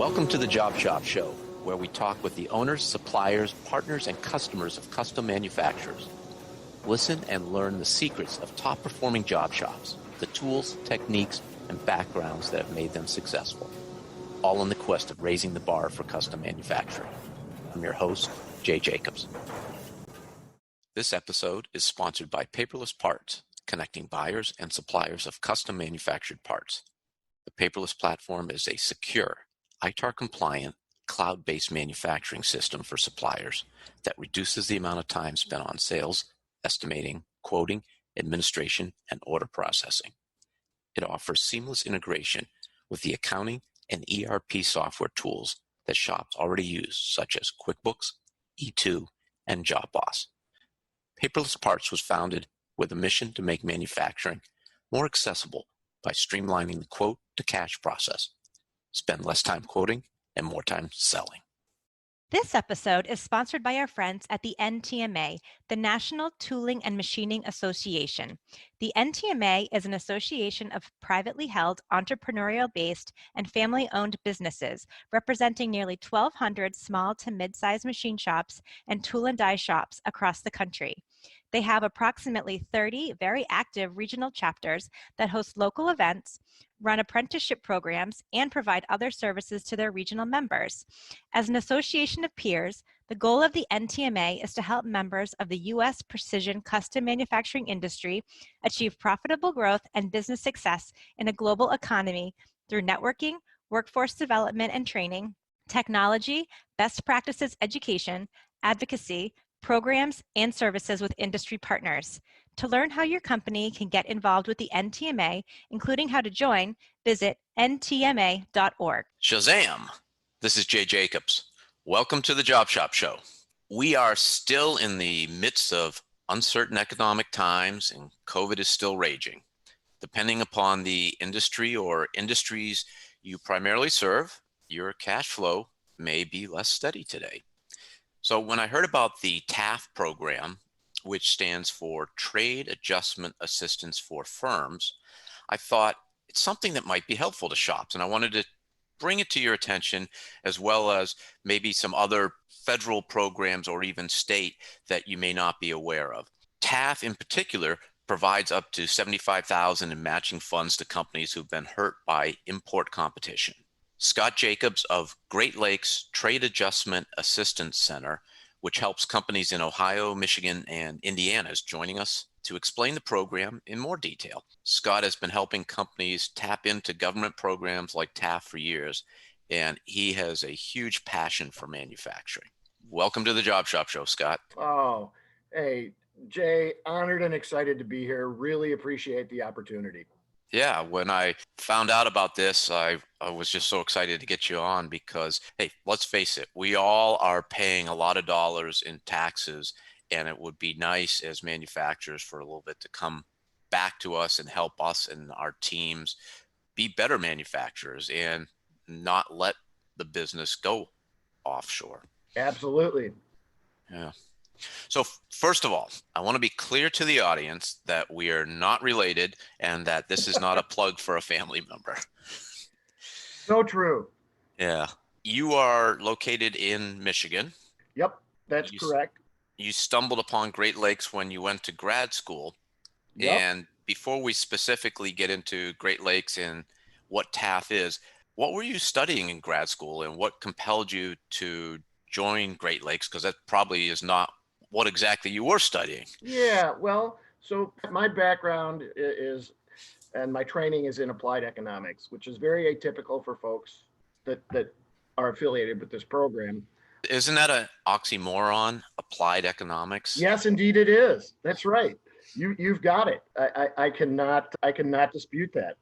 Welcome to the Job Shop Show, where we talk with the owners, suppliers, partners, and customers of custom manufacturers. Listen and learn the secrets of top-performing job shops, the tools, techniques, and backgrounds that have made them successful, all in the quest of raising the bar for custom manufacturing. I'm your host, Jay Jacobs. This episode is sponsored by Paperless Parts, connecting buyers and suppliers of custom manufactured parts. The Paperless Platform is a secure, ITAR-compliant, cloud-based manufacturing system for suppliers that reduces the amount of time spent on sales, estimating, quoting, administration, and order processing. It offers seamless integration with the accounting and ERP software tools that shops already use, such as QuickBooks, E2, and JobBoss. Paperless Parts was founded with a mission to make manufacturing more accessible by streamlining the quote-to-cash process. Spend less time quoting and more time selling. This episode is sponsored by our friends at the NTMA, the National Tooling and Machining Association. The NTMA is an association of privately held, entrepreneurial-based, and family-owned businesses, representing nearly 1,200 small to mid-sized machine shops and tool and die shops across the country. They have approximately 30 very active regional chapters that host local events, run apprenticeship programs, and provide other services to their regional members. As an association of peers, the goal of the NTMA is to help members of the U.S. precision custom manufacturing industry achieve profitable growth and business success in a global economy through networking, workforce development and training, technology, best practices education, advocacy, programs, and services with industry partners. To learn how your company can get involved with the NTMA, including how to join, visit ntma.org. Shazam! This is Jay Jacobs. Welcome to the Job Shop Show. We are still in the midst of uncertain economic times, and COVID is still raging. Depending upon the industry or industries you primarily serve, your cash flow may be less steady today. So when I heard about the TAAF program, which stands for Trade Adjustment Assistance for Firms, I thought it's something that might be helpful to shops. And I wanted to bring it to your attention, as well as maybe some other federal programs or even state that you may not be aware of. TAAF in particular provides up to $75,000 in matching funds to companies who've been hurt by import competition. Scott Jacobs of Great Lakes Trade Adjustment Assistance Center, which helps companies in Ohio, Michigan, and Indiana, is joining us to explain the program in more detail. Scott has been helping companies tap into government programs like TAAF for years, and he has a huge passion for manufacturing. Welcome to the Job Shop Show, Scott. Oh, hey, Jay, honored and excited to be here. Really appreciate the opportunity. Yeah, when I found out about this, I was just so excited to get you on because, hey, let's face it, we all are paying a lot of dollars in taxes, and it would be nice as manufacturers for a little bit to come back to us and help us and our teams be better manufacturers and not let the business go offshore. Absolutely. Yeah. So first of all, I want to be clear to the audience that we are not related and that this is not a plug for a family member. So true. Yeah. You are located in Michigan. Yep, that's correct. You stumbled upon Great Lakes when you went to grad school. Yep. And before we specifically get into Great Lakes and what TAAF is, what were you studying in grad school and what compelled you to join Great Lakes? Because that probably is not what exactly you were studying. Yeah, well, so my background is, and my training is in applied economics, which is very atypical for folks that are affiliated with this program. Isn't that an oxymoron, applied economics? Yes, indeed it is. That's right. You've got it. I cannot dispute that.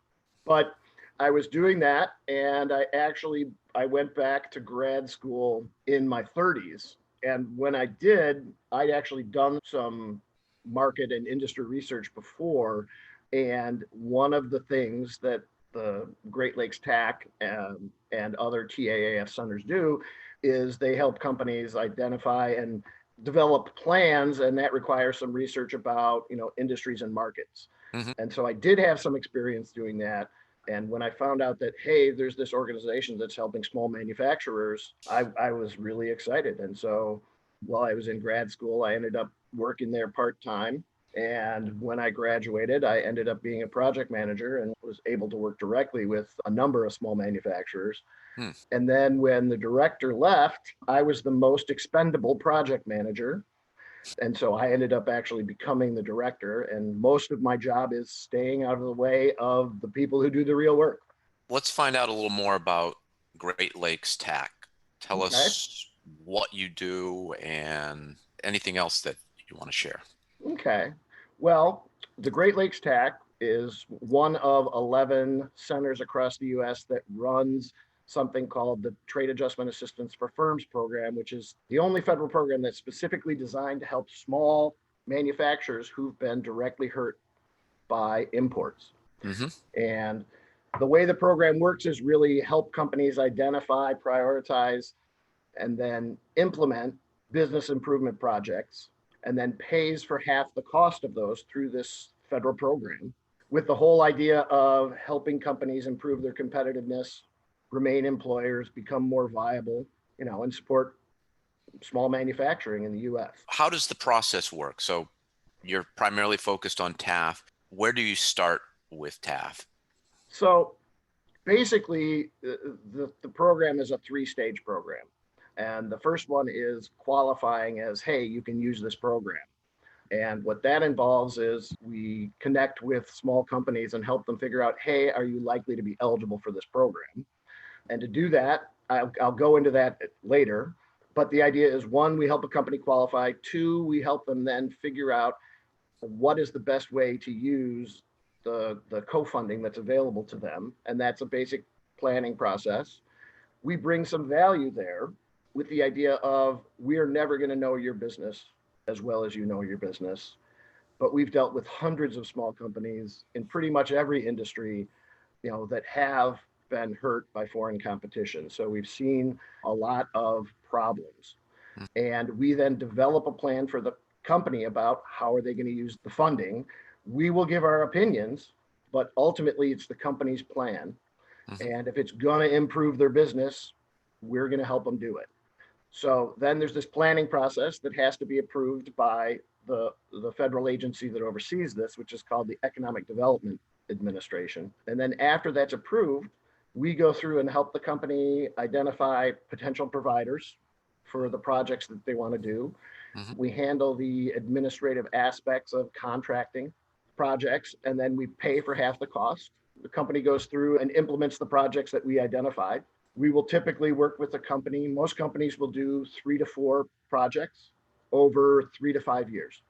But I was doing that, and I went back to grad school in my 30s. And when I did, I'd actually done some market and industry research before. And one of the things that the Great Lakes TAC and other TAAF centers do is they help companies identify and develop plans, and that requires some research about, industries and markets. Mm-hmm. And so I did have some experience doing that. And when I found out that, hey, there's this organization that's helping small manufacturers, I was really excited. And so while I was in grad school, I ended up working there part-time. And when I graduated, I ended up being a project manager and was able to work directly with a number of small manufacturers. Hmm. And then when the director left, I was the most expendable project manager. And so I ended up actually becoming the director. And most of my job is staying out of the way of the people who do the real work. Let's find out a little more about Great Lakes TAC. Tell Okay. us what you do and anything else that you want to share. Okay. Well, the Great Lakes TAC is one of 11 centers across the US that runs something called the Trade Adjustment Assistance for Firms program, which is the only federal program that's specifically designed to help small manufacturers who've been directly hurt by imports. Mm-hmm. And the way the program works is really help companies identify, prioritize, and then implement business improvement projects, and then pays for half the cost of those through this federal program, with the whole idea of helping companies improve their competitiveness, remain employers, become more viable, and support small manufacturing in the US. How does the process work? So you're primarily focused on TAAF. Where do you start with TAAF? So basically, the program is a 3-stage program. And the first one is qualifying as, hey, you can use this program. And what that involves is we connect with small companies and help them figure out, hey, are you likely to be eligible for this program? And to do that, I'll go into that later. But the idea is, one, we help a company qualify. Two, we help them then figure out what is the best way to use the co-funding that's available to them. And that's a basic planning process. We bring some value there with the idea of, we are never going to know your business as well as you know your business. But we've dealt with hundreds of small companies in pretty much every industry, that have been hurt by foreign competition. So we've seen a lot of problems. And we then develop a plan for the company about how are they going to use the funding. We will give our opinions, but ultimately it's the company's plan. And if it's going to improve their business, we're going to help them do it. So then there's this planning process that has to be approved by the federal agency that oversees this, which is called the Economic Development Administration. And then after that's approved, we go through and help the company identify potential providers for the projects that they want to do. Mm-hmm. We handle the administrative aspects of contracting projects, and then we pay for half the cost. The company goes through and implements the projects that we identified. We will typically work with a company. Most companies will do 3 to 4 projects over 3 to 5 years.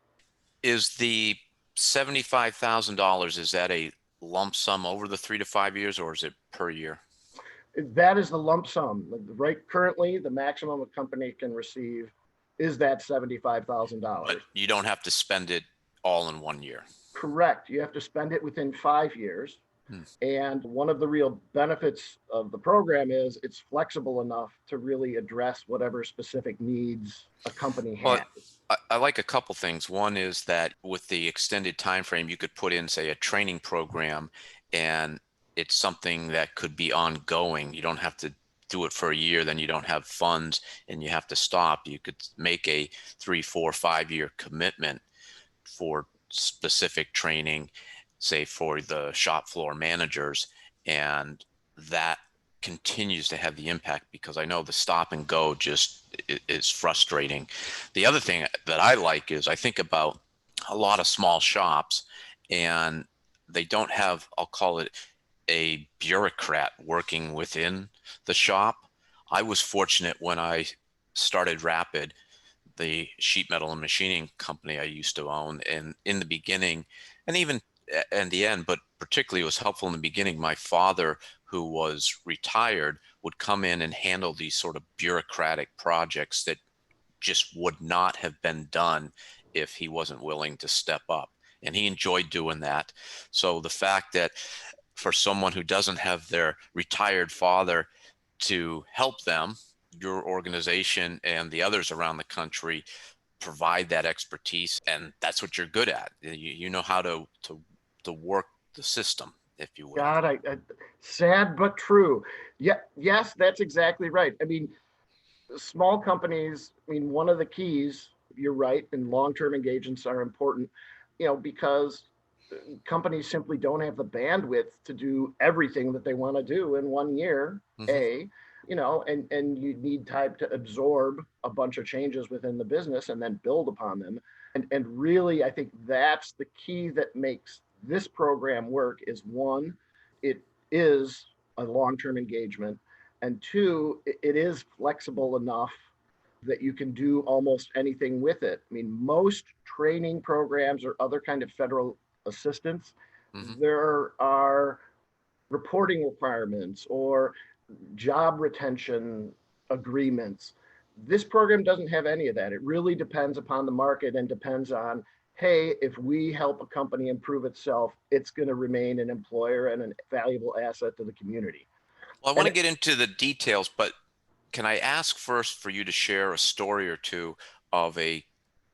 Is the $75,000, is that a lump sum over the 3 to 5 years, or is it per year? That is the lump sum. Right currently, the maximum a company can receive is that $75,000. But you don't have to spend it all in 1 year. Correct. You have to spend it within 5 years. And one of the real benefits of the program is it's flexible enough to really address whatever specific needs a company has. I like a couple things. One is that with the extended time frame, you could put in, say, a training program, and it's something that could be ongoing. You don't have to do it for a year, then you don't have funds and you have to stop. You could make a 3, 4, 5-year commitment for specific training, say for the shop floor managers, and that continues to have the impact, because I know the stop and go just is frustrating. The other thing that I like is I think about a lot of small shops, and they don't have, I'll call it, a bureaucrat working within the shop. I was fortunate when I started Rapid, the sheet metal and machining company I used to own, and in the beginning, and even in the end, but particularly it was helpful in the beginning, my father, who was retired, would come in and handle these sort of bureaucratic projects that just would not have been done if he wasn't willing to step up. And he enjoyed doing that. So the fact that for someone who doesn't have their retired father to help them, your organization and the others around the country provide that expertise, and that's what you're good at. You know how to work the system. if you will. God, sad but true. Yeah, yes, that's exactly right. I mean, small companies, I mean, one of the keys, you're right, and long-term engagements are important, because companies simply don't have the bandwidth to do everything that they want to do in 1 year, Mm-hmm. and you need time to absorb a bunch of changes within the business and then build upon them. And really, I think that's the key that makes this program work is one, it is a long-term engagement. And two, it is flexible enough that you can do almost anything with it. I mean, most training programs or other kind of federal assistance, Mm-hmm. there are reporting requirements or job retention agreements. This program doesn't have any of that. It really depends upon the market and depends on, hey, if we help a company improve itself, it's going to remain an employer and a valuable asset to the community. Well, I want to get into the details, but can I ask first for you to share a story or two of a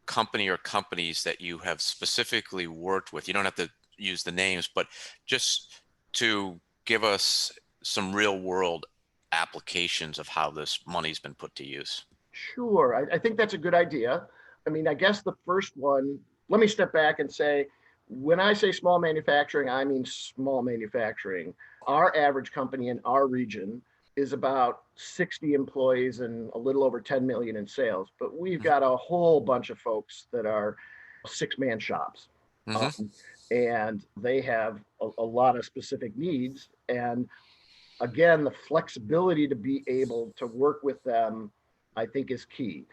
company or companies that you have specifically worked with? You don't have to use the names, but just to give us some real world applications of how this money's been put to use. Sure. I think that's a good idea. I mean, I guess the first one, let me step back and say, when I say small manufacturing, I mean small manufacturing. Our average company in our region is about 60 employees and a little over 10 million in sales, but we've got a whole bunch of folks that are six-man shops. Mm-hmm. And they have a lot of specific needs. And again, the flexibility to be able to work with them, I think, is key.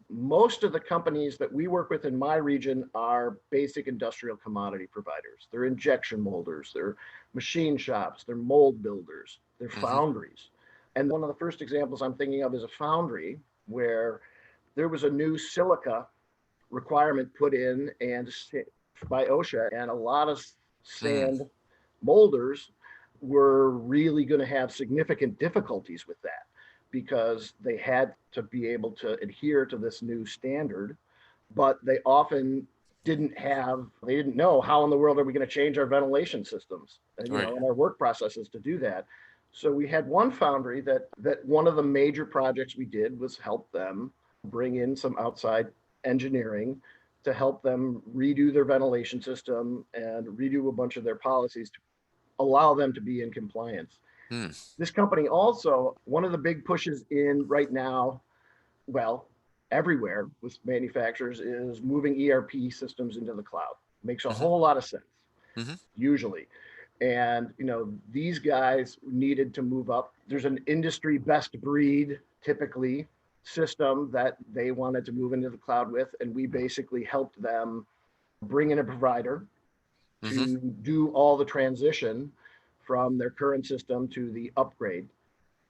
Most of the companies that we work with in my region are basic industrial commodity providers. They're injection molders, they're machine shops, they're mold builders, they're Mm-hmm. foundries. And one of the first examples I'm thinking of is a foundry where there was a new silica requirement put in and by OSHA, and a lot of sand molders were really going to have significant difficulties with that because they had to be able to adhere to this new standard, but they often they didn't know how in the world are we going to change our ventilation systems and, Right. and our work processes to do that. So we had one foundry that one of the major projects we did was help them bring in some outside engineering to help them redo their ventilation system and redo a bunch of their policies to allow them to be in compliance. Mm. This company also, one of the big pushes in right now, well, everywhere with manufacturers is moving ERP systems into the cloud. Makes a Mm-hmm. whole lot of sense, Mm-hmm. usually. And, these guys needed to move up. There's an industry best breed, typically, system that they wanted to move into the cloud with. And we basically helped them bring in a provider Mm-hmm. to do all the transition from their current system to the upgrade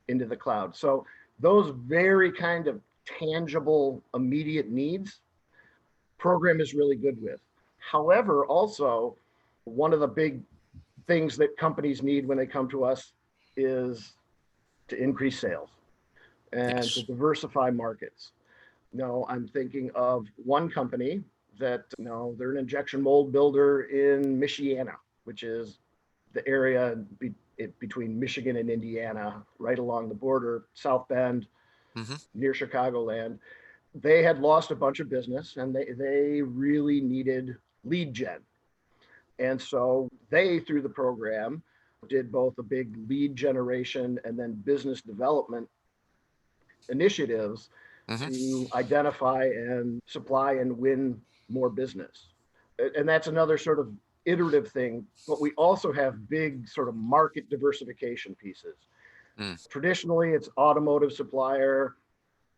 into the cloud. So those very kind of tangible, immediate needs, program is really good with. However, also, one of the big things that companies need when they come to us is to increase sales and to Yes. diversify markets. I'm thinking of one company that, they're an injection mold builder in Michiana, which is the area between Michigan and Indiana, right along the border, South Bend, Mm-hmm. near Chicagoland. They had lost a bunch of business and they really needed lead gen. And so they, through the program, did both a big lead generation and then business development initiatives Mm-hmm. to identify and supply and win more business. And that's another sort of iterative thing, but we also have big sort of market diversification pieces. Mm. Traditionally, it's automotive supplier,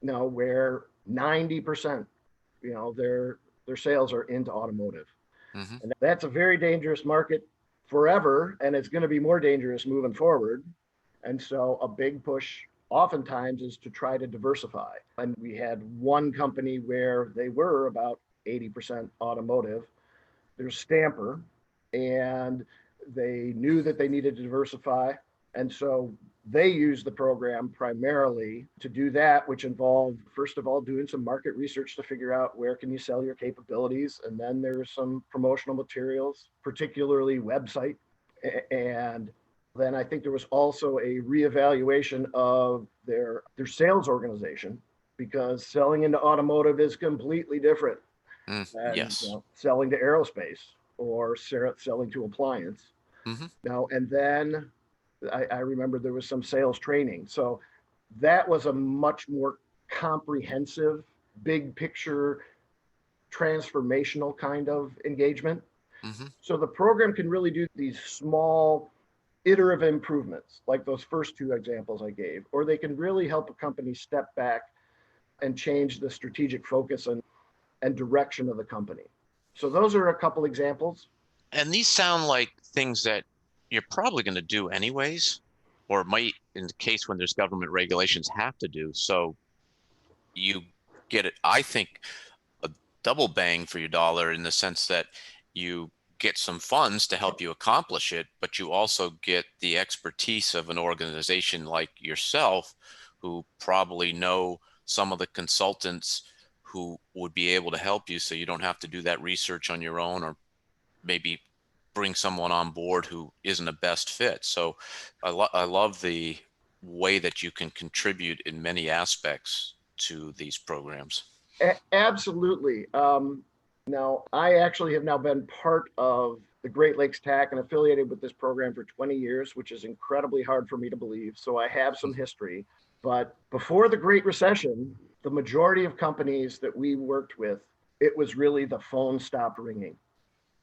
where 90%, their sales are into automotive. Mm-hmm. And that's a very dangerous market forever, and it's going to be more dangerous moving forward. And so a big push oftentimes is to try to diversify. And we had one company where they were about 80% automotive. There's Stamper, and they knew that they needed to diversify. And so they used the program primarily to do that, which involved, first of all, doing some market research to figure out where can you sell your capabilities. And then there's some promotional materials, particularly website And then I think there was also a reevaluation of their sales organization, because selling into automotive is completely different than Yes. selling to aerospace or selling to appliance. Hmm. Now, and then I remember there was some sales training. So that was a much more comprehensive, big picture, transformational kind of engagement. Hmm. So the program can really do these small iterative improvements, like those first two examples I gave, or they can really help a company step back and change the strategic focus and direction of the company. So those are a couple examples. And these sound like things that you're probably going to do anyways, or might, in the case when there's government regulations, have to do. So you get it, I think, a double bang for your dollar in the sense that you get some funds to help you accomplish it, but you also get the expertise of an organization like yourself who probably know some of the consultants who would be able to help you so you don't have to do that research on your own, or maybe bring someone on board who isn't a best fit. So I love the way that you can contribute in many aspects to these programs. Absolutely. Now, I actually have now been part of the Great Lakes TAC and affiliated with this program for 20 years, which is incredibly hard for me to believe. So I have some history. But before the Great Recession, the majority of companies that we worked with, it was really the phone stopped ringing.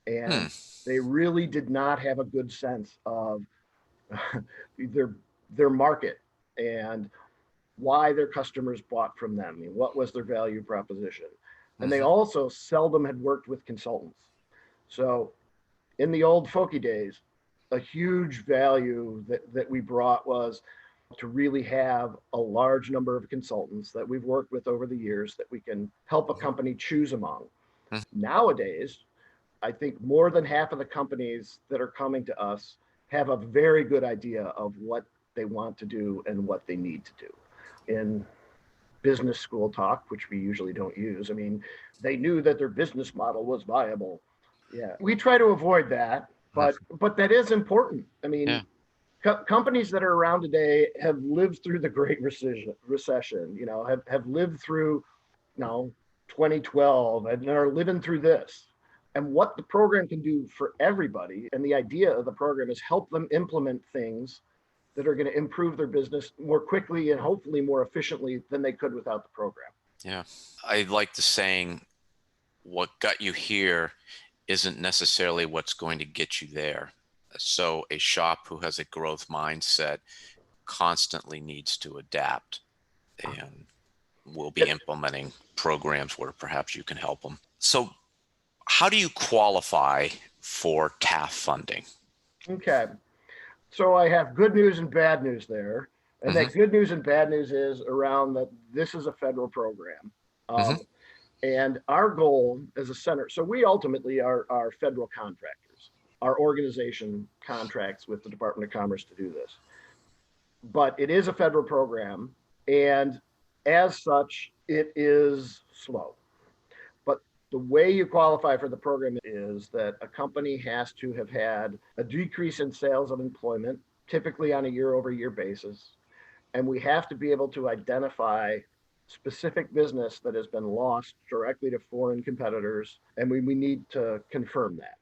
Hmm. And they really did not have a good sense of their market and why their customers bought from them. I mean, what was their value proposition? And they Hmm. also seldom had worked with consultants. So in the old folky days, a huge value that we brought was to really have a large number of consultants that we've worked with over the years that we can help a company choose among. Hmm. Nowadays, I think more than half of the companies that are coming to us have a very good idea of what they want to do and what they need to do. In business school talk, which we usually don't use, I mean, they knew that their business model was viable. Yeah, we try to avoid that, but that is important. I mean, Yeah. companies that are around today have lived through the Great Recession, have lived through, 2012 and are living through this. And what the program can do for everybody, and the idea of the program is help them implement things that are going to improve their business more quickly and hopefully more efficiently than they could without the program. Yeah. I like the saying, what got you here isn't necessarily what's going to get you there. So a shop who has a growth mindset constantly needs to adapt, and will be implementing programs where perhaps you can help them. So how do you qualify for TAAF funding? Okay. So I have good news and bad news there. And Hmm. that good news and bad news is around that this is a federal program. Hmm. And our goal as a center, so we ultimately are federal contractors. Our organization contracts with the Department of Commerce to do this. But it is a federal program. And as such, it is slow. But the way you qualify for the program is that a company has to have had a decrease in sales of employment, typically on a year over year basis. And we have to be able to identify specific business that has been lost directly to foreign competitors. And we need to confirm that.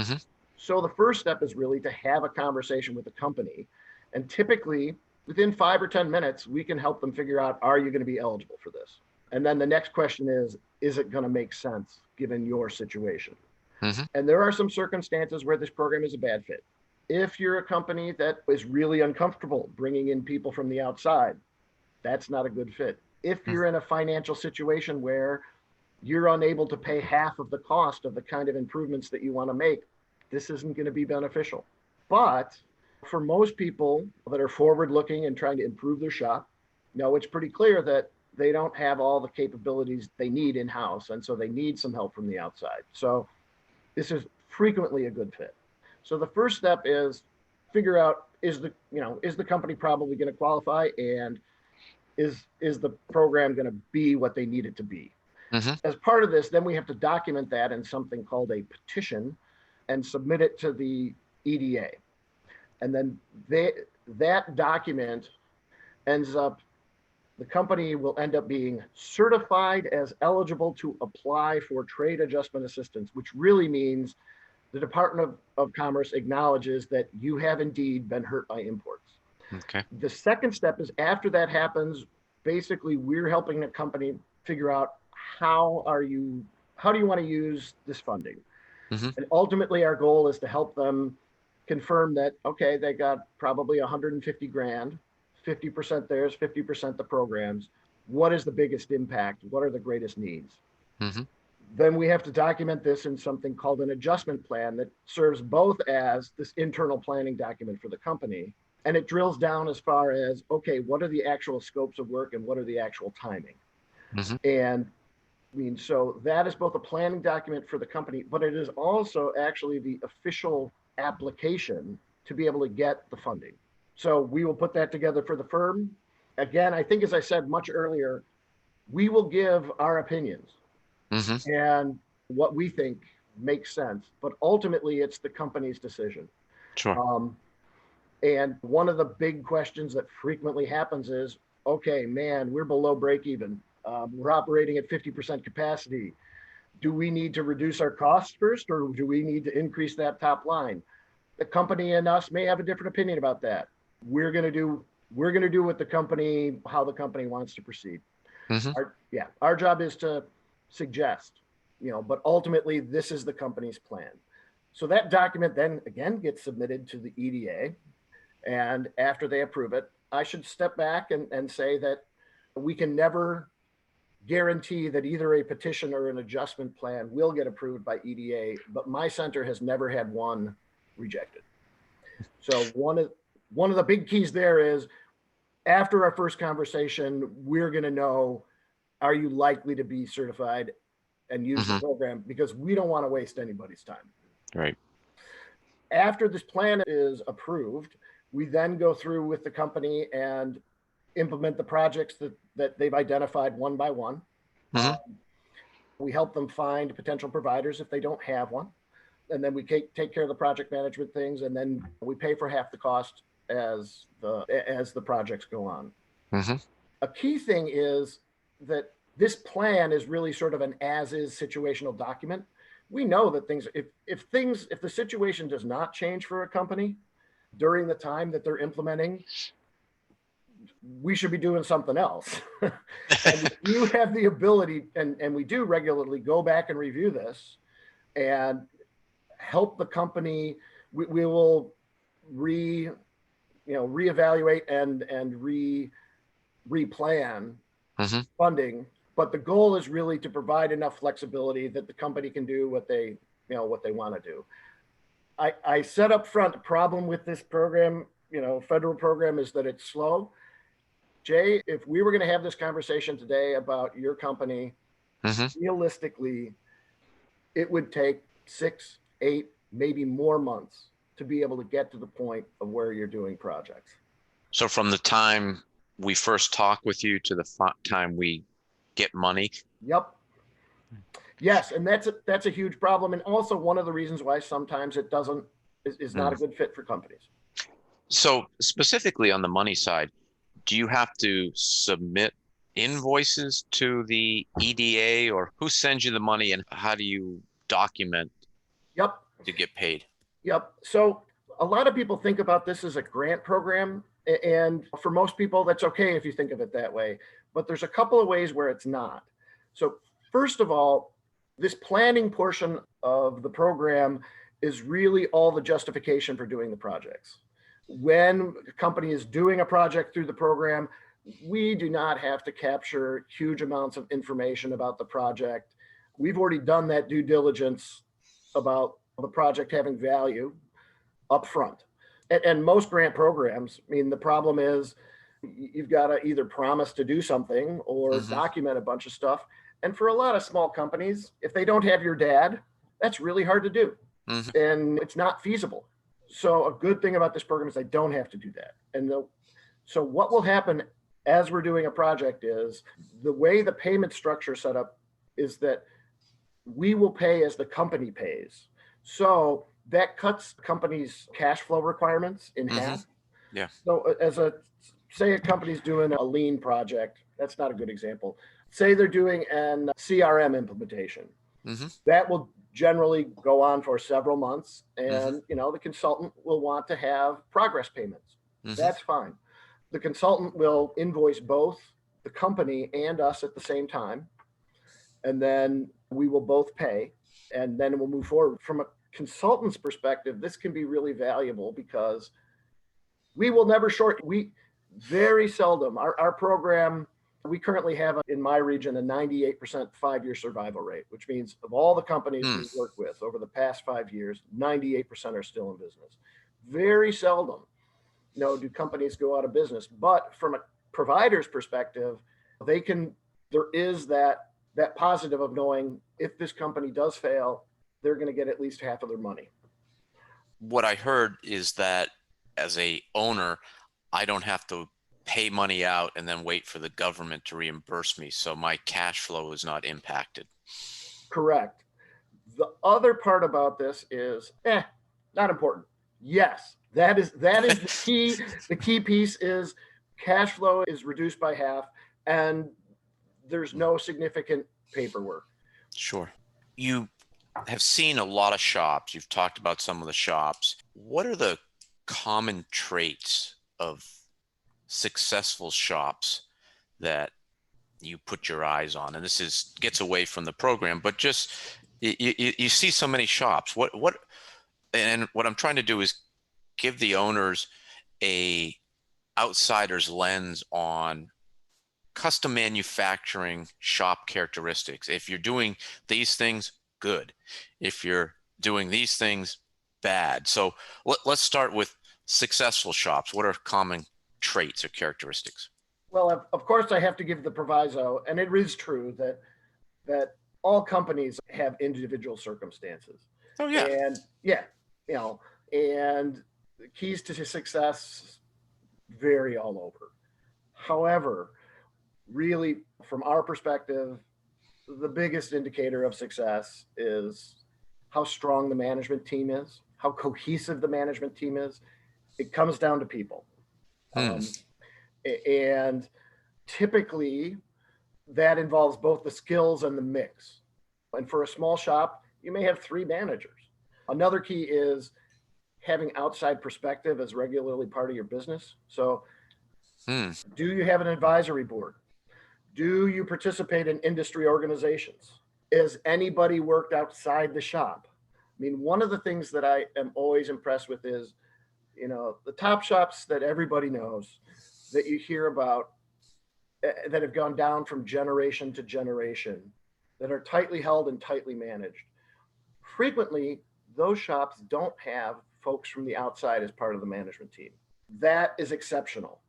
Hmm. So the first step is really to have a conversation with the company. And typically, within 5 or 10 minutes, we can help them figure out, are you going to be eligible for this? And then the next question is it going to make sense given your situation? Hmm. And there are some circumstances where this program is a bad fit. If you're a company that is really uncomfortable bringing in people from the outside, that's not a good fit. If you're in a financial situation where you're unable to pay half of the cost of the kind of improvements that you want to make, this isn't going to be beneficial. But for most people that are forward looking and trying to improve their shop, it's pretty clear that they don't have all the capabilities they need in house. And so they need some help from the outside. So this is frequently a good fit. So the first step is figure out, is the company probably going to qualify, and is the program going to be what they need it to be? Hmm. As part of this, then we have to document that in something called a petition and submit it to the EDA. And then that document ends up, the company will end up being certified as eligible to apply for trade adjustment assistance, which really means the Department of Commerce acknowledges that you have indeed been hurt by imports. Okay. The second step is, after that happens, basically we're helping the company figure out how do you want to use this funding? Mm-hmm. And ultimately our goal is to help them confirm that, okay, they got probably 150 grand, 50% theirs, 50% the programs. What is the biggest impact? What are the greatest needs? Mm-hmm. Then we have to document this in something called an adjustment plan that serves both as this internal planning document for the company, and it drills down as far as, okay, what are the actual scopes of work and what are the actual timing? Mm-hmm. And I mean, so that is both a planning document for the company, but it is also actually the official application to be able to get the funding. So we will put that together for the firm. Again, I think, as I said much earlier, we will give our opinions Mm-hmm. and what we think makes sense, but ultimately it's the company's decision. Sure. And one of the big questions that frequently happens is, okay, man, we're below break even. We're operating at 50% capacity. Do we need to reduce our costs first, or do we need to increase that top line? The company and us may have a different opinion about that. We're going to do what how the company wants to proceed. Mm-hmm. Our job is to suggest, but ultimately this is the company's plan. So that document then again gets submitted to the EDA. And after they approve it, I should step back and say that we can never guarantee that either a petition or an adjustment plan will get approved by EDA, but my center has never had one rejected. So one of the big keys there is, after our first conversation, we're going to know, are you likely to be certified and use Mm-hmm. the program? Because we don't want to waste anybody's time. Right. After this plan is approved, we then go through with the company and implement the projects that they've identified one by one. Mm-hmm. We help them find potential providers if they don't have one. And then we take care of the project management things, and then we pay for half the cost as the projects go on. Mm-hmm. A key thing is that this plan is really sort of an as-is situational document. We know that if the situation does not change for a company during the time that they're implementing, we should be doing something else. And you have the ability, and we do regularly go back and review this and help the company. We will reevaluate and replan Mm-hmm. funding, but the goal is really to provide enough flexibility that the company can do what they want to do. I said up front, the problem with this program, federal program, is that it's slow. Jay, if we were going to have this conversation today about your company, Mm-hmm. realistically, it would take 6, 8, maybe more months to be able to get to the point of where you're doing projects. So from the time we first talk with you to the time we get money. Yep. Yes, and that's a huge problem, and also one of the reasons why sometimes it is not a good fit for companies. So specifically on the money side, do you have to submit invoices to the EDA, or who sends you the money, and how do you document Yep. to get paid? Yep. So a lot of people think about this as a grant program, and for most people, that's okay if you think of it that way. But there's a couple of ways where it's not. So first of all, this planning portion of the program is really all the justification for doing the projects. When a company is doing a project through the program, we do not have to capture huge amounts of information about the project. We've already done that due diligence about the project having value up front. And most grant programs, I mean, the problem is you've got to either promise to do something or Mm-hmm. document a bunch of stuff. And for a lot of small companies, if they don't have your dad, that's really hard to do. Mm-hmm. And it's not feasible. So a good thing about this program is I don't have to do that. So what will happen as we're doing a project is, the way the payment structure set up is that we will pay as the company pays. So that cuts companies' cash flow requirements in half. Yeah. So say a company's doing a lean project, that's not a good example. Say they're doing an CRM implementation. That will generally go on for several months, and the consultant will want to have progress payments. That's fine. The consultant will invoice both the company and us at the same time, and then we will both pay, and then we'll move forward. From a consultant's perspective, this can be really valuable because we will never we very seldom, our program, we currently have in my region a 98% 5-year survival rate, which means of all the companies we've worked with over the past 5 years, 98% are still in business. Very seldom, do companies go out of business. But from a provider's perspective, there is that positive of knowing if this company does fail, they're going to get at least half of their money. What I heard is that as a owner, I don't have to pay money out and then wait for the government to reimburse me. So my cash flow is not impacted. Correct. The other part about this is, not important. Yes, that is the key. The key piece is cash flow is reduced by half, and there's no significant paperwork. Sure. You have seen a lot of shops. You've talked about some of the shops. What are the common traits of successful shops that you put your eyes on? And this gets away from the program, but just you see so many shops. What I'm trying to do is give the owners a outsider's lens on custom manufacturing shop characteristics. If you're doing these things, good. If you're doing these things, bad. So let's start with successful shops. What are common traits or characteristics? Well, of course, I have to give the proviso, and it is true that all companies have individual circumstances. Oh yeah. And and the keys to success vary all over. However, really, from our perspective, the biggest indicator of success is how strong the management team is, how cohesive the management team is. It comes down to people. And typically that involves both the skills and the mix. And for a small shop, you may have 3 managers. Another key is having outside perspective as regularly part of your business. So do you have an advisory board? Do you participate in industry organizations? Has anybody worked outside the shop? I mean, one of the things that I am always impressed with is, the top shops that everybody knows that you hear about that have gone down from generation to generation, that are tightly held and tightly managed. Frequently, those shops don't have folks from the outside as part of the management team. That is exceptional.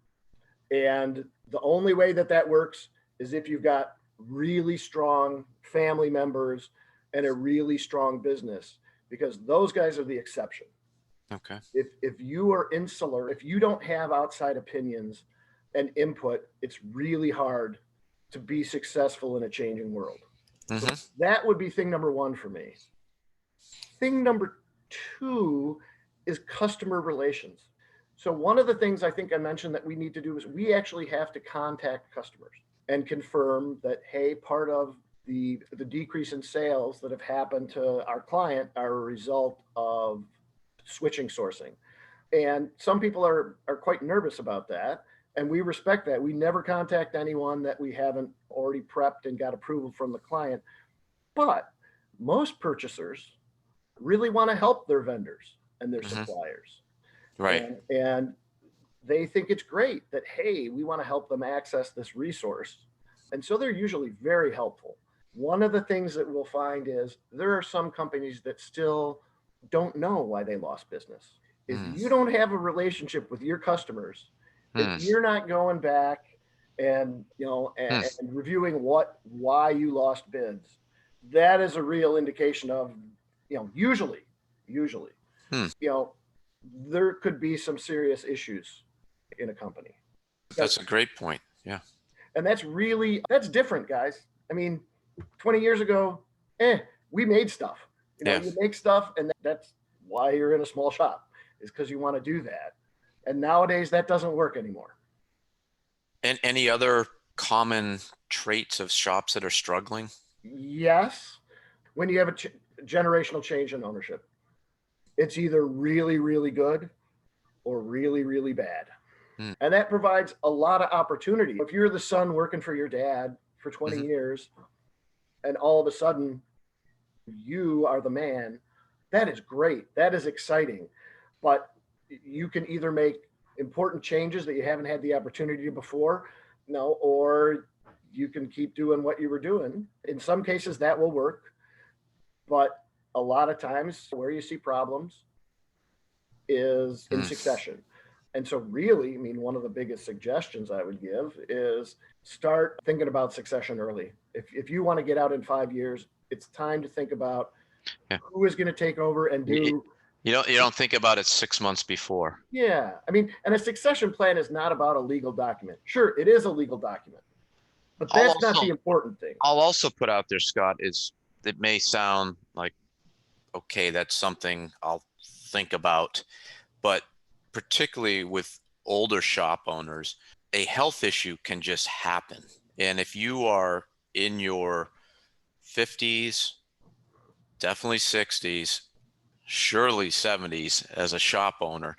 And the only way that works is if you've got really strong family members and a really strong business, because those guys are the exception. Okay. If you are insular, if you don't have outside opinions and input, it's really hard to be successful in a changing world. So that would be thing number 1 for me. Thing number 2 is customer relations. So one of the things I think I mentioned that we need to do is we actually have to contact customers and confirm that, hey, part of the decrease in sales that have happened to our client are a result of switching sourcing. And some people are quite nervous about that. And we respect that. We never contact anyone that we haven't already prepped and got approval from the client. But most purchasers really want to help their vendors and their suppliers. Right. And they think it's great that, hey, we want to help them access this resource. And so they're usually very helpful. One of the things that we'll find is there are some companies that still don't know why they lost business. If you don't have a relationship with your customers, if you're not going back and reviewing why you lost bids, that is a real indication of, usually, there could be some serious issues in a company. That's a great point. Yeah. And that's different, guys. I mean, 20 years ago, we made stuff. You make stuff, and that's why you're in a small shop, is because you want to do that. And nowadays that doesn't work anymore. And any other common traits of shops that are struggling? Yes. When you have a generational change in ownership, it's either really, really good or really, really bad. And that provides a lot of opportunity. If you're the son working for your dad for 20 years, and all of a sudden you are the man, that is great. That is exciting. But you can either make important changes that you haven't had the opportunity before, or you can keep doing what you were doing. In some cases that will work, but a lot of times where you see problems is in succession. And so really, I mean, one of the biggest suggestions I would give is start thinking about succession early. If you want to get out in 5 years, it's time to think about who is going to take over and do. You don't think about it 6 months before. Yeah. I mean, and a succession plan is not about a legal document. Sure, it is a legal document, but that's not the important thing. I'll also put out there, Scott, is it may sound like, okay, that's something I'll think about, but particularly with older shop owners, a health issue can just happen. And if you are in your 50s, definitely 60s, surely 70s as a shop owner,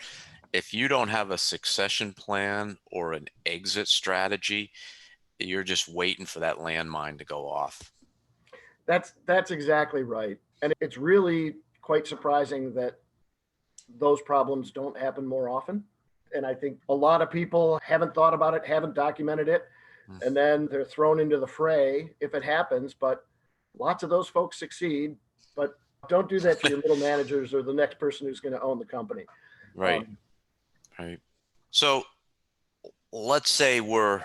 if you don't have a succession plan or an exit strategy, you're just waiting for that landmine to go off. That's exactly right. And it's really quite surprising that those problems don't happen more often. And I think a lot of people haven't thought about it, haven't documented it, and then they're thrown into the fray if it happens. But lots of those folks succeed, but don't do that to your middle managers or the next person who's going to own the company. Right. Right. So let's say we're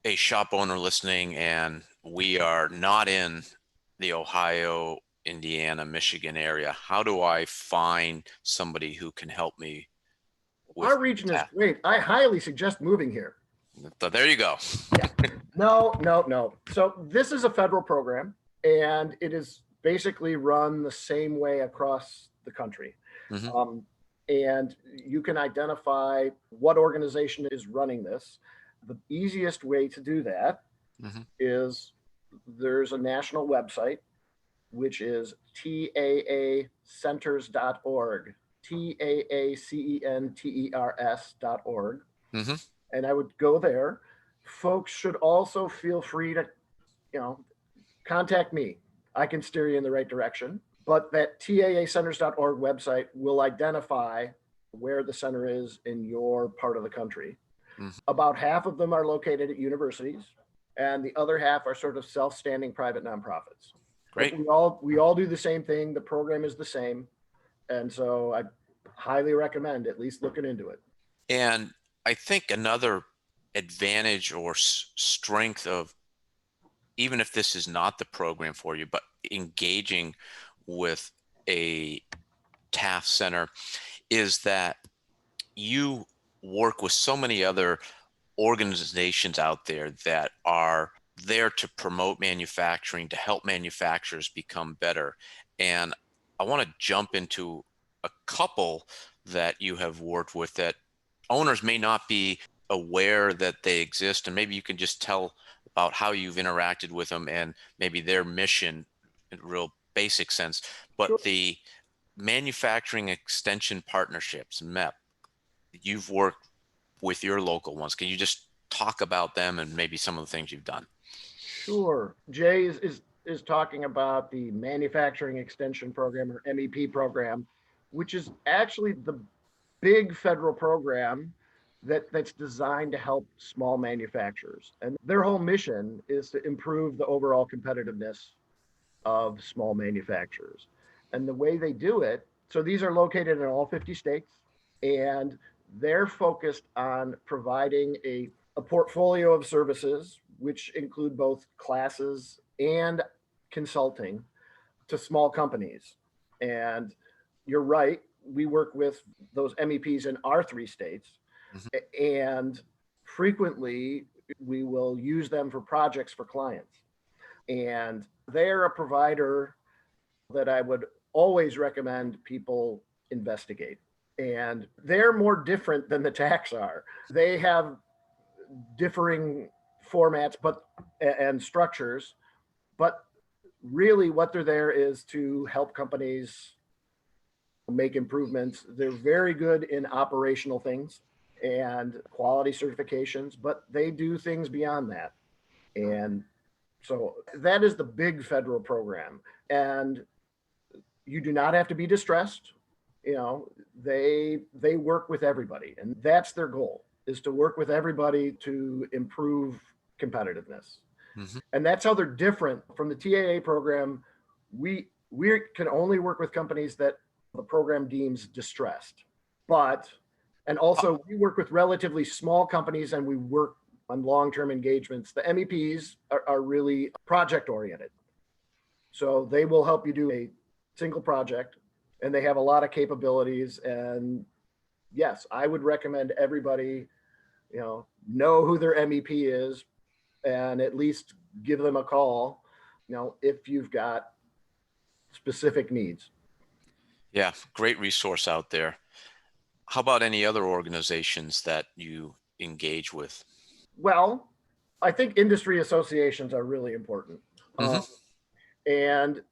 a shop owner listening and we are not in the Ohio, Indiana, Michigan area. How do I find somebody who can help me? Our region is great. I highly suggest moving here. So there you go. Yeah. No. So this is a federal program, and it is basically run the same way across the country. And you can identify what organization is running this. The easiest way to do that is there's a national website, which is TAACenters.org, TAACENTERS.org. And I would go there. Folks should also feel free to, contact me. I can steer you in the right direction. But that TAACenters.org website will identify where the center is in your part of the country. About half of them are located at universities, and the other half are sort of self-standing private nonprofits. Great. We all do the same thing. The program is the same. And so I highly recommend at least looking into it. And I think another advantage or strength of, even if this is not the program for you, but engaging with a TAAF center, is that you work with so many other organizations out there that are there to promote manufacturing, to help manufacturers become better. And I want to jump into a couple that you have worked with that owners may not be aware that they exist. And maybe you can just tell about how you've interacted with them and maybe their mission in real basic sense. But Sure. The manufacturing extension partnerships, MEP, you've worked with your local ones. Can you just talk about them and maybe some of the things you've done? Sure. Jay is talking about the Manufacturing Extension Program, or MEP program, which is actually the big federal program that's designed to help small manufacturers. And their whole mission is to improve the overall competitiveness of small manufacturers. And the way they do it, so these are located in all 50 states, and they're focused on providing a portfolio of services, which include both classes and consulting to small companies. And you're right, we work with those MEPs in our 3 states, and frequently we will use them for projects for clients. And they're a provider that I would always recommend people investigate. And they're more different than the TAAFs are. They have differing formats and structures, but really what they're there is to help companies make improvements. They're very good in operational things and quality certifications, but they do things beyond that. And so that is the big federal program. And you do not have to be distressed. They work with everybody, and that's their goal, is to work with everybody to improve competitiveness. Mm-hmm. And that's how they're different from the TAA program. We can only work with companies that the program deems distressed. And also we work with relatively small companies, and we work on long-term engagements. The MEPs are really project oriented. So they will help you do a single project, and they have a lot of capabilities. And yes, I would recommend everybody, know who their MEP is and at least give them a call, if you've got specific needs. Yeah, great resource out there. How about any other organizations that you engage with? Well, I think industry associations are really important. Mm-hmm. And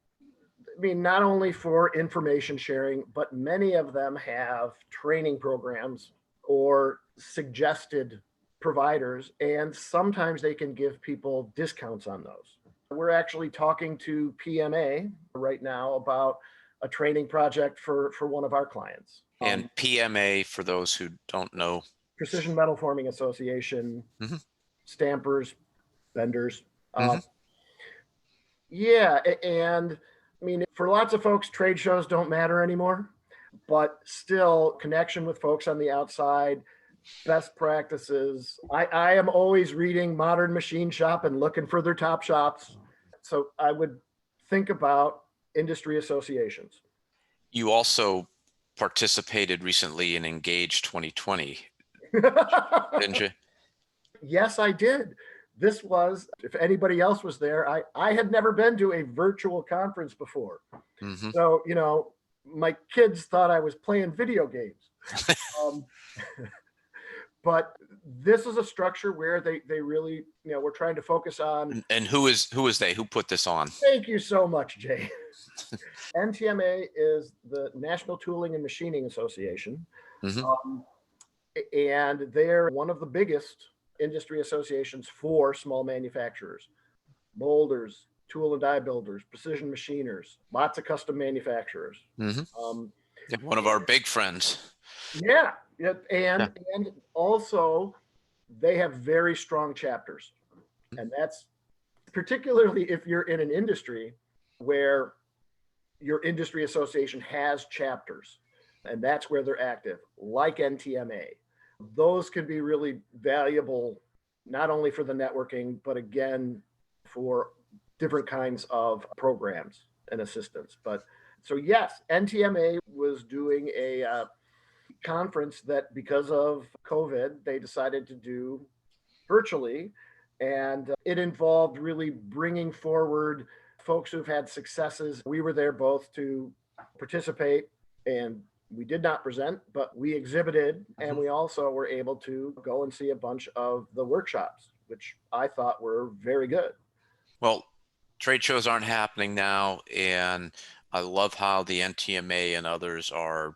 I mean, not only for information sharing, but many of them have training programs or suggested providers, and sometimes they can give people discounts on those. We're actually talking to PMA right now about a training project for one of our clients. And PMA, for those who don't know, Precision Metal Forming Association, mm-hmm. stampers, vendors. Mm-hmm. Yeah, and I mean, for lots of folks, trade shows don't matter anymore, but still connection with folks on the outside, best practices. I am always reading Modern Machine Shop and looking for their top shops. So I would think about industry associations. You also participated recently in Engage 2020, didn't you? Yes, I did. This was, if anybody else was there, I had never been to a virtual conference before. Mm-hmm. So, my kids thought I was playing video games. But this is a structure where they really, we're trying to focus on. And who is they? Who put this on? Thank you so much, Jay. NTMA is the National Tooling and Machining Association. Mm-hmm. And they're one of the biggest industry associations for small manufacturers, molders, tool and die builders, precision machiners, lots of custom manufacturers. Mm-hmm. One of our big friends. Yeah. And also they have very strong chapters. And that's particularly if you're in an industry where your industry association has chapters, and that's where they're active, like NTMA. Those can be really valuable, not only for the networking, but again, for different kinds of programs and assistance. But so yes, NTMA was doing a conference that because of COVID, they decided to do virtually. And it involved really bringing forward folks who've had successes. We were there both to participate, and we did not present, but we exhibited, and we also were able to go and see a bunch of the workshops, which I thought were very good. Well, trade shows aren't happening now, and I love how the NTMA and others are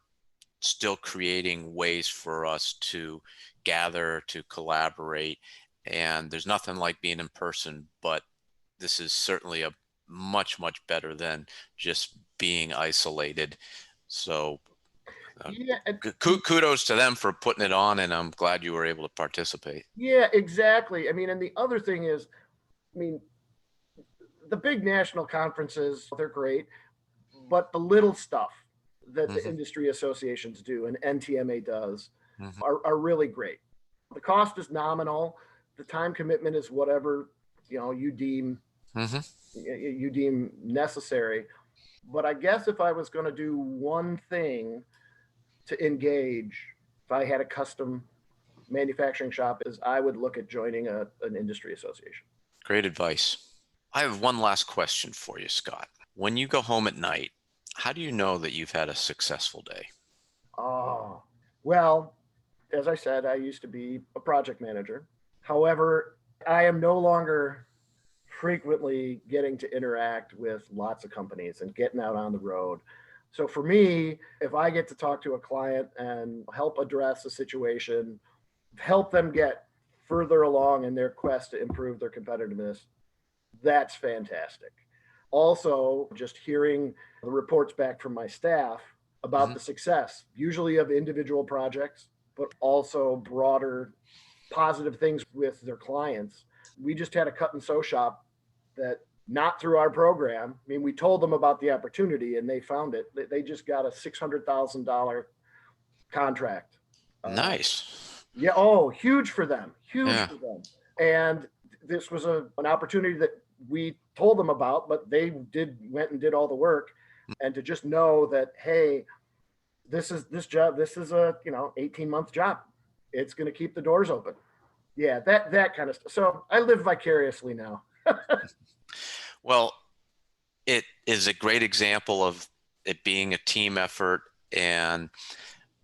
still creating ways for us to gather, to collaborate. And there's nothing like being in person, but this is certainly a much, much better than just being isolated. So kudos to them for putting it on, and I'm glad you were able to participate. Yeah, exactly. I mean, and the other thing is, the big national conferences, they're great, but the little stuff that the industry associations do and NTMA does are really great. The cost is nominal. The time commitment is whatever, you deem necessary. But I guess if I was going to do one thing to engage, if I had a custom manufacturing shop, is I would look at joining an industry association. Great advice. I have one last question for you, Scott. When you go home at night, how do you know that you've had a successful day? Oh, well, as I said, I used to be a project manager. However, I am no longer frequently getting to interact with lots of companies and getting out on the road. So for me, if I get to talk to a client and help address a situation, help them get further along in their quest to improve their competitiveness, that's fantastic. Also, just hearing the reports back from my staff about the success, usually of individual projects, but also broader positive things with their clients. We just had a cut and sew shop that, not through our program. I mean, we told them about the opportunity and they found it. They just got a $600,000 contract. Nice. Yeah. Oh, huge for them. Huge Yeah. for them. And this was an opportunity that we told them about, but they went and did all the work. And to just know that, hey, this is a 18-month job. It's going to keep the doors open. Yeah, that kind of stuff. So I live vicariously now. Well, it is a great example of it being a team effort, and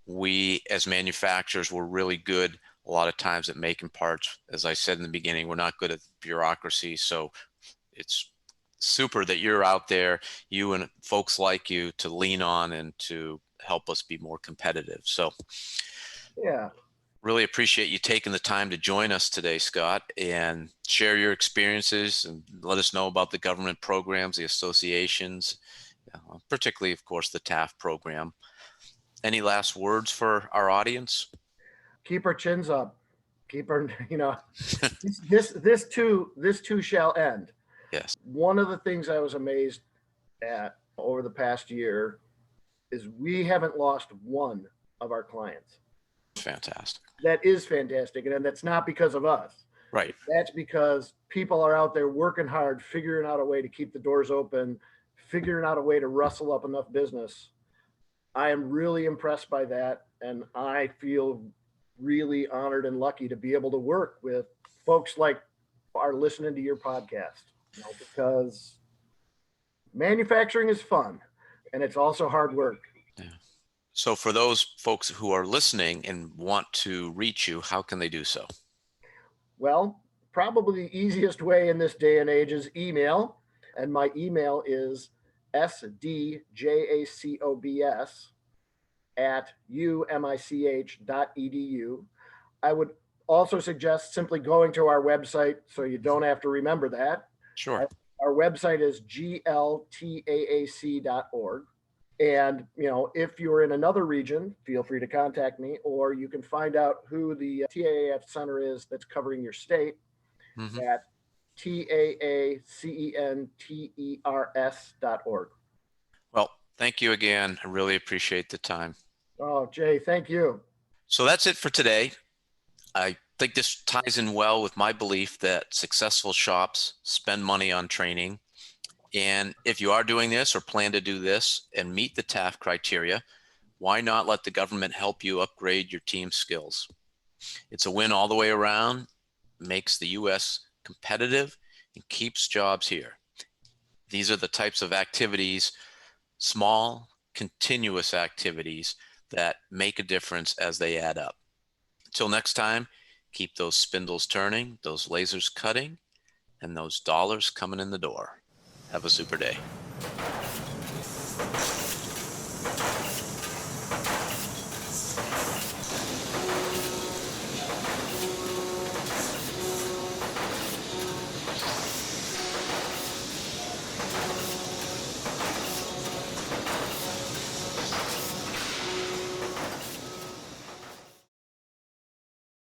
we as manufacturers were really good a lot of times at making parts. As I said in the beginning, we're not good at bureaucracy, so it's super that you're out there, you and folks like you, to lean on and to help us be more competitive. So Yeah. really appreciate you taking the time to join us today, Scott, and share your experiences and let us know about the government programs, the associations, particularly, of course, the TAAF program. Any last words for our audience? Keep our chins up. Keep our, this too shall end. Yes. One of the things I was amazed at over the past year is we haven't lost one of our clients. Fantastic. That is fantastic. And that's not because of us. Right. That's because people are out there working hard, figuring out a way to keep the doors open, figuring out a way to rustle up enough business. I am really impressed by that. And I feel really honored and lucky to be able to work with folks like are listening to your podcast, because manufacturing is fun and it's also hard work. Yeah. So for those folks who are listening and want to reach you, how can they do so? Well, probably the easiest way in this day and age is email. And my email is sdjacobs@umich.edu. I would also suggest simply going to our website so you don't have to remember that. Sure. Our website is gltaac.org. And, if you're in another region, feel free to contact me, or you can find out who the TAAF center is that's covering your state at taacenters.org. Well, thank you again. I really appreciate the time. Oh, Jay, thank you. So that's it for today. I think this ties in well with my belief that successful shops spend money on training. And if you are doing this or plan to do this and meet the TAAF criteria, why not let the government help you upgrade your team's skills? It's a win all the way around, makes the U.S. competitive, and keeps jobs here. These are the types of activities, small, continuous activities, that make a difference as they add up. Until next time, keep those spindles turning, those lasers cutting, and those dollars coming in the door. Have a super day.